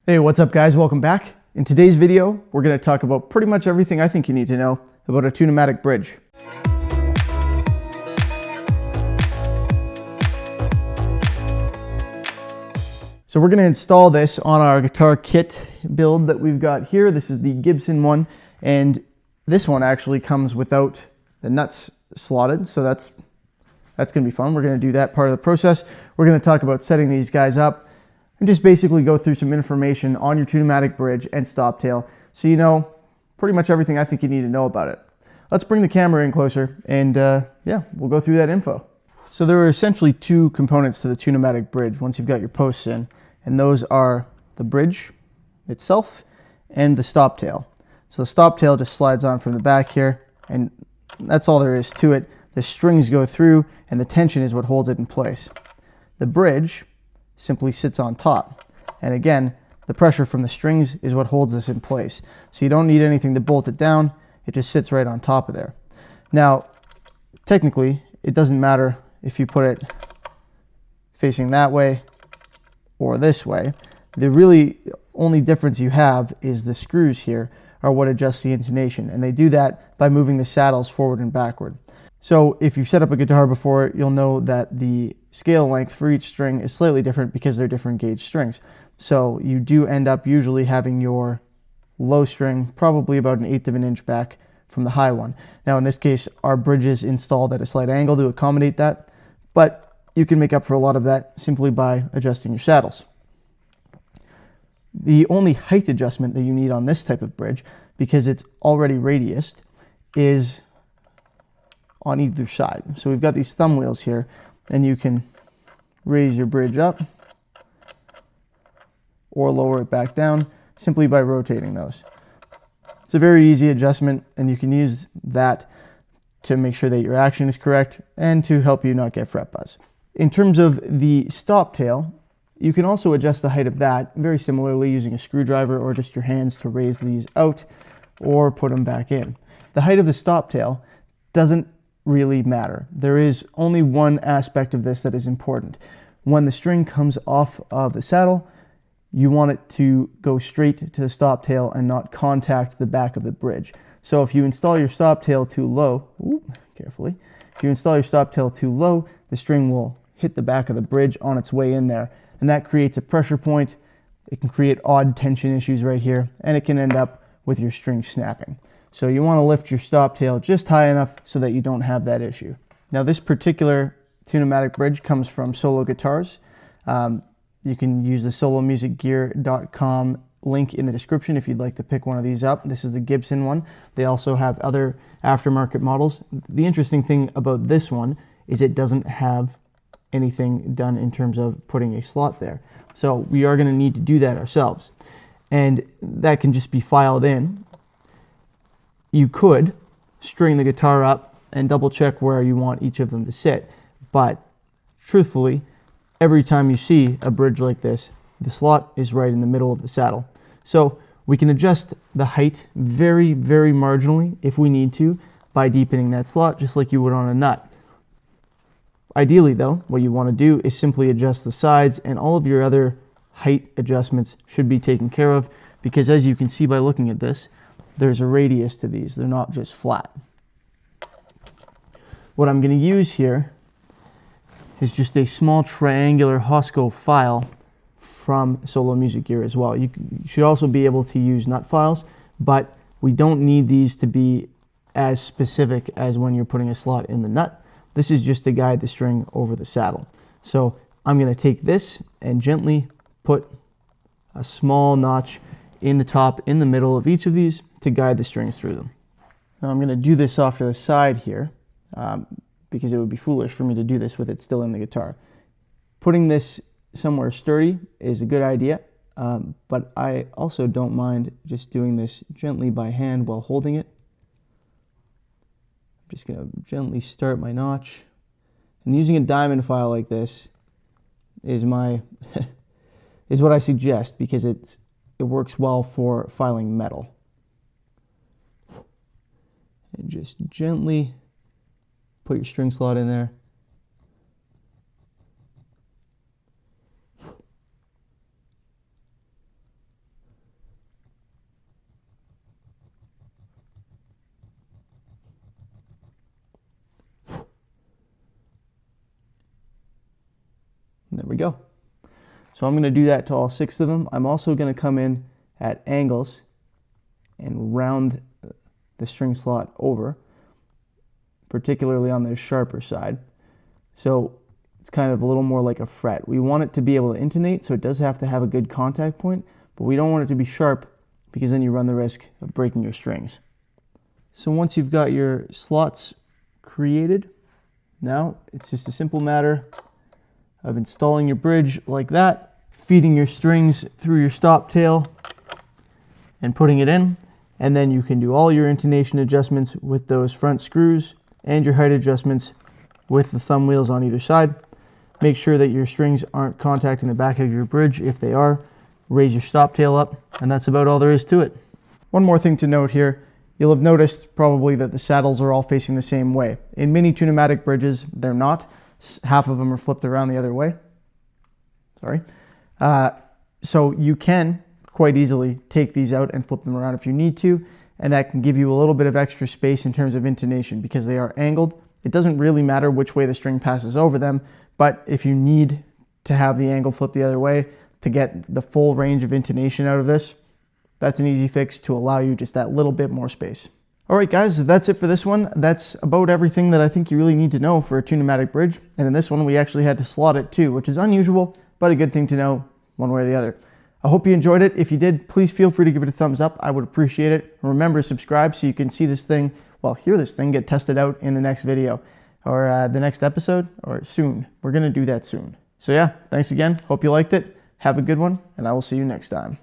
Hey, what's up guys? Welcome back. In today's video, we're going to talk about pretty much everything I think you need to know about a Tunomatic bridge. So we're going to install this on our guitar kit build that we've got here. This is the Gibson one, and this one actually comes without the nuts slotted, so that's going to be fun. We're going to do that part of the process. We're going to talk about setting these guys up and just basically go through some information on your Tunomatic bridge and stop tail so you know pretty much everything I think you need to know about it. Let's bring the camera in closer and yeah, we'll go through that info. So there are essentially two components to the Tunomatic bridge once you've got your posts in, and those are the bridge itself and the stop tail. So the stop tail just slides on from the back here, and that's all there is to it. The strings go through and the tension is what holds it in place. The bridge simply sits on top, and again, the pressure from the strings is what holds this in place. So you don't need anything to bolt it down, it just sits right on top of there. Now, technically, it doesn't matter if you put it facing that way or this way. The really only difference you have is the screws here are what adjust the intonation, and they do that by moving the saddles forward and backward. So if you've set up a guitar before, you'll know that the scale length for each string is slightly different because they're different gauge strings. So you do end up usually having your low string probably about 1/8 of an inch back from the high one. Now in this case, our bridge is installed at a slight angle to accommodate that, but you can make up for a lot of that simply by adjusting your saddles. The only height adjustment that you need on this type of bridge, because it's already radiused, is on either side. So we've got these thumb wheels here, and you can raise your bridge up or lower it back down simply by rotating those. It's a very easy adjustment, and you can use that to make sure that your action is correct and to help you not get fret buzz. In terms of the stop tail, you can also adjust the height of that very similarly using a screwdriver or just your hands to raise these out or put them back in. The height of the stop tail doesn't really matter. There is only one aspect of this that is important. When the string comes off of the saddle, you want it to go straight to the stop tail and not contact the back of the bridge. So if you install your stop tail too low, carefully, if you install your stop tail too low, the string will hit the back of the bridge on its way in there, and that creates a pressure point. It can create odd tension issues right here, and it can end up with your string snapping. So you want to lift your stop tail just high enough so that you don't have that issue. Now this particular Tunomatic bridge comes from Solo Guitars. You can use the solomusicgear.com link in the description if you'd like to pick one of these up. This is the Gibson one. They also have other aftermarket models. The interesting thing about this one is it doesn't have anything done in terms of putting a slot there. So we are going to need to do that ourselves. And that can just be filed in. You could string the guitar up and double check where you want each of them to sit, but truthfully, every time you see a bridge like this, the slot is right in the middle of the saddle. So we can adjust the height very, very marginally if we need to by deepening that slot just like you would on a nut. Ideally though, what you want to do is simply adjust the sides, and all of your other height adjustments should be taken care of, because as you can see by looking at this, there's a radius to these. They're not just flat. What I'm going to use here is just a small triangular Hosco file from Solo Music Gear as well. You should also be able to use nut files, but we don't need these to be as specific as when you're putting a slot in the nut. This is just to guide the string over the saddle. So I'm going to take this and gently put a small notch in the top, in the middle of each of these to guide the strings through them. Now I'm going to do this off to the side here because it would be foolish for me to do this with it still in the guitar. Putting this somewhere sturdy is a good idea, but I also don't mind just doing this gently by hand while holding it. I'm just going to gently start my notch, and using a diamond file like this is my is what I suggest, because it works well for filing metal. And just gently put your string slot in there. we go. So I'm going to do that to all 6 of them. I'm also going to come in at angles and round the string slot over, particularly on the sharper side. So it's kind of a little more like a fret. We want it to be able to intonate, so it does have to have a good contact point, but we don't want it to be sharp because then you run the risk of breaking your strings. So once you've got your slots created, now it's just a simple matter of installing your bridge like that, feeding your strings through your stop tail and putting it in, and then you can do all your intonation adjustments with those front screws and your height adjustments with the thumb wheels on either side. Make sure that your strings aren't contacting the back of your bridge. If they are, raise your stop tail up, and that's about all there is to it. One more thing to note here, you'll have noticed probably that the saddles are all facing the same way. In many Tunomatic bridges, they're not. Half of them are flipped around the other way. Sorry. So you can quite easily take these out and flip them around if you need to, and that can give you a little bit of extra space in terms of intonation because they are angled. It doesn't really matter which way the string passes over them, but if you need to have the angle flip the other way to get the full range of intonation out of this, that's an easy fix to allow you just that little bit more space. All right, guys, that's it for this one. That's about everything that I think you really need to know for a Tunomatic bridge. And in this one, we actually had to slot it too, which is unusual, but a good thing to know one way or the other. I hope you enjoyed it. If you did, please feel free to give it a thumbs up. I would appreciate it. Remember to subscribe so you can see this thing, well, hear this thing get tested out in the next video or the next episode or soon. We're going to do that soon. So yeah, thanks again. Hope you liked it. Have a good one, and I will see you next time.